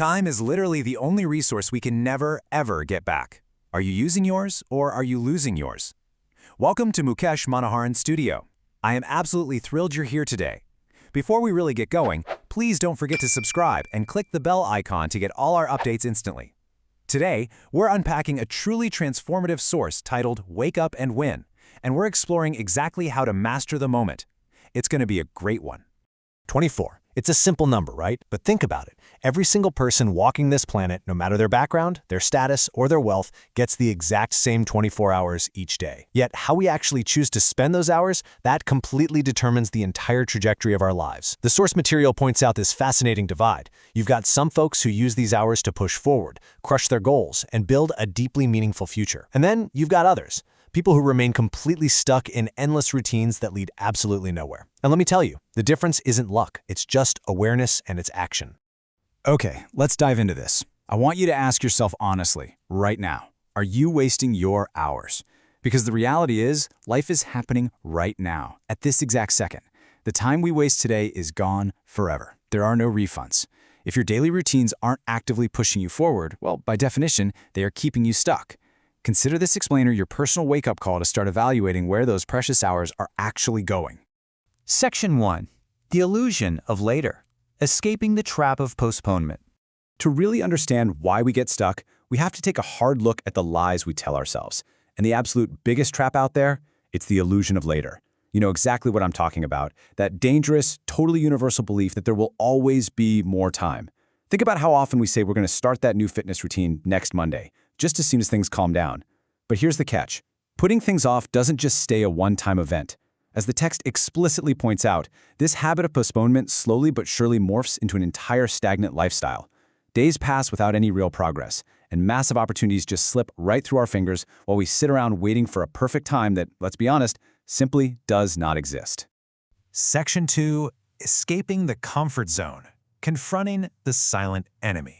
Time is literally the only resource we can never, ever get back. Are you using yours, or are you losing yours? Welcome to Mukesh Manoharan's studio. I am absolutely thrilled you're here today. Before we really get going, please don't forget to subscribe and click the bell icon to get all our updates instantly. Today, we're unpacking a truly transformative source titled Wake Up and Win, and we're exploring exactly how to master the moment. It's going to be a great one. 24. It's a simple number, right? But think about it. Every single person walking this planet, no matter their background, their status, or their wealth, gets the exact same 24 hours each day. Yet, how we actually choose to spend those hours, that completely determines the entire trajectory of our lives. The source material points out this fascinating divide. You've got some folks who use these hours to push forward, crush their goals, and build a deeply meaningful future. And then you've got others. People who remain completely stuck in endless routines that lead absolutely nowhere. And let me tell you, the difference isn't luck, it's just awareness and it's action. Okay, let's dive into this. I want you to ask yourself honestly, right now, are you wasting your hours? Because the reality is, life is happening right now, at this exact second. The time we waste today is gone forever. There are no refunds. If your daily routines aren't actively pushing you forward, well, by definition, they are keeping you stuck. Consider this explainer your personal wake-up call to start evaluating where those precious hours are actually going. Section 1. The illusion of later. Escaping the trap of postponement. To really understand why we get stuck, we have to take a hard look at the lies we tell ourselves. And the absolute biggest trap out there, it's the illusion of later. You know exactly what I'm talking about, that dangerous, totally universal belief that there will always be more time. Think about how often we say we're going to start that new fitness routine next Monday, just as soon as things calm down. But here's the catch. Putting things off doesn't just stay a one-time event. As the text explicitly points out, this habit of postponement slowly but surely morphs into an entire stagnant lifestyle. Days pass without any real progress, and massive opportunities just slip right through our fingers while we sit around waiting for a perfect time that, let's be honest, simply does not exist. Section 2. Escaping the comfort zone. Confronting the silent enemy.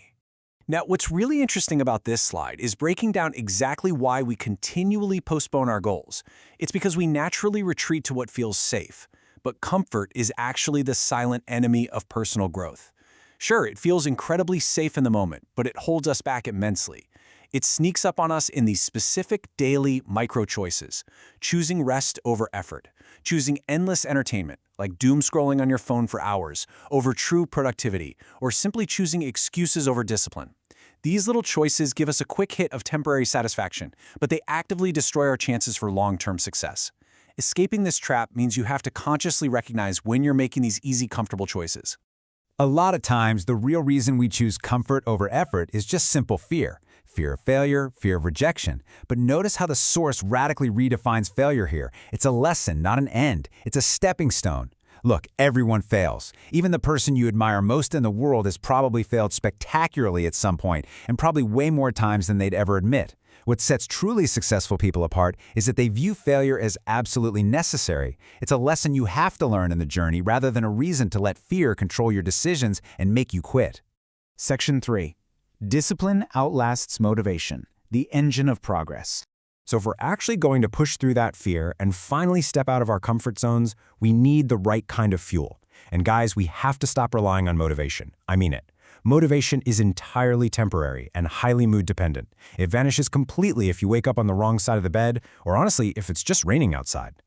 Now, what's really interesting about this slide is breaking down exactly why we continually postpone our goals. It's because we naturally retreat to what feels safe, but comfort is actually the silent enemy of personal growth. Sure, it feels incredibly safe in the moment, but it holds us back immensely. It sneaks up on us in these specific daily micro-choices, choosing rest over effort, choosing endless entertainment, like doom scrolling on your phone for hours, over true productivity, or simply choosing excuses over discipline. These little choices give us a quick hit of temporary satisfaction, but they actively destroy our chances for long-term success. Escaping this trap means you have to consciously recognize when you're making these easy, comfortable choices. A lot of times, the real reason we choose comfort over effort is just simple fear. Fear of failure, fear of rejection. But notice how the source radically redefines failure here. It's a lesson, not an end. It's a stepping stone. Look, everyone fails. Even the person you admire most in the world has probably failed spectacularly at some point, and probably way more times than they'd ever admit. What sets truly successful people apart is that they view failure as absolutely necessary. It's a lesson you have to learn in the journey rather than a reason to let fear control your decisions and make you quit. Section 3. Discipline outlasts motivation, the engine of progress. So if we're actually going to push through that fear and finally step out of our comfort zones, we need the right kind of fuel. And guys, we have to stop relying on motivation. I mean it. Motivation is entirely temporary and highly mood-dependent. It vanishes completely if you wake up on the wrong side of the bed, or honestly, if it's just raining outside.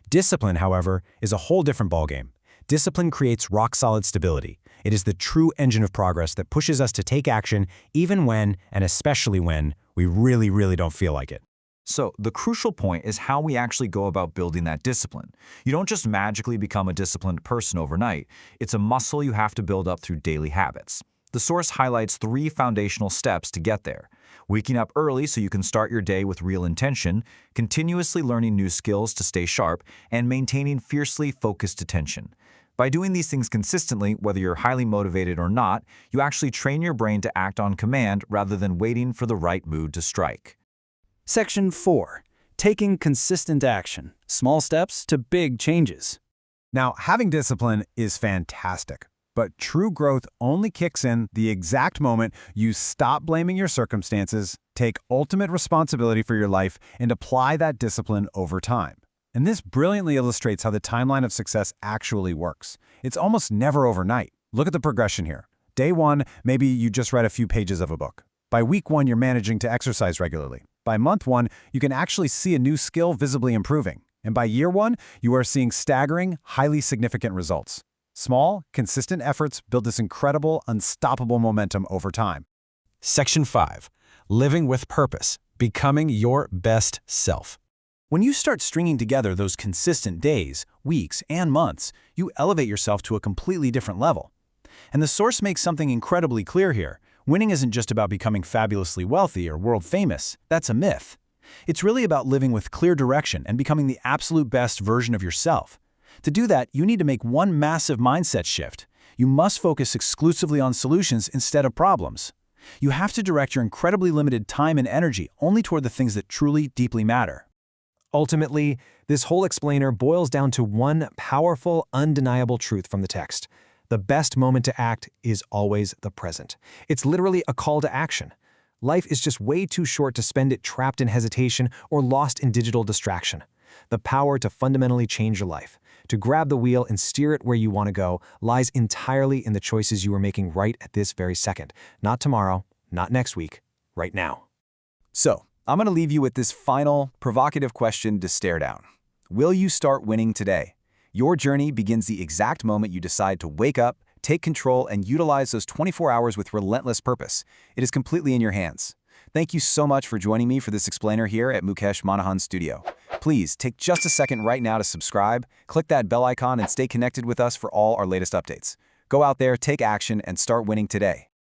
Discipline, however, is a whole different ballgame. Discipline creates rock-solid stability. It is the true engine of progress that pushes us to take action even when, and especially when, we really don't feel like it. So, the crucial point is how we actually go about building that discipline. You don't just magically become a disciplined person overnight. It's a muscle you have to build up through daily habits. The source highlights 3 foundational steps to get there. Waking up early so you can start your day with real intention, continuously learning new skills to stay sharp, and maintaining fiercely focused attention. By doing these things consistently, whether you're highly motivated or not, you actually train your brain to act on command rather than waiting for the right mood to strike. Section 4. Taking consistent action. Small steps to big changes. Now, having discipline is fantastic, but true growth only kicks in the exact moment you stop blaming your circumstances, take ultimate responsibility for your life, and apply that discipline over time. And this brilliantly illustrates how the timeline of success actually works. It's almost never overnight. Look at the progression here. Day 1, maybe you just read a few pages of a book. By week 1, you're managing to exercise regularly. By month 1, you can actually see a new skill visibly improving. And by year 1, you are seeing staggering, highly significant results. Small, consistent efforts build this incredible, unstoppable momentum over time. Section 5. Living with purpose. Becoming your best self. When you start stringing together those consistent days, weeks, and months, you elevate yourself to a completely different level. And the source makes something incredibly clear here. Winning isn't just about becoming fabulously wealthy or world famous. That's a myth. It's really about living with clear direction and becoming the absolute best version of yourself. To do that, you need to make one massive mindset shift. You must focus exclusively on solutions instead of problems. You have to direct your incredibly limited time and energy only toward the things that truly, deeply matter. Ultimately, this whole explainer boils down to one powerful, undeniable truth from the text. The best moment to act is always the present. It's literally a call to action. Life is just way too short to spend it trapped in hesitation or lost in digital distraction. The power to fundamentally change your life, to grab the wheel and steer it where you want to go, lies entirely in the choices you are making right at this very second. Not tomorrow, not next week, right now. So, I'm going to leave you with this final, provocative question to stare down. Will you start winning today? Your journey begins the exact moment you decide to wake up, take control, and utilize those 24 hours with relentless purpose. It is completely in your hands. Thank you so much for joining me for this explainer here at Mukesh Manahan's studio. Please take just a second right now to subscribe, click that bell icon, and stay connected with us for all our latest updates. Go out there, take action, and start winning today.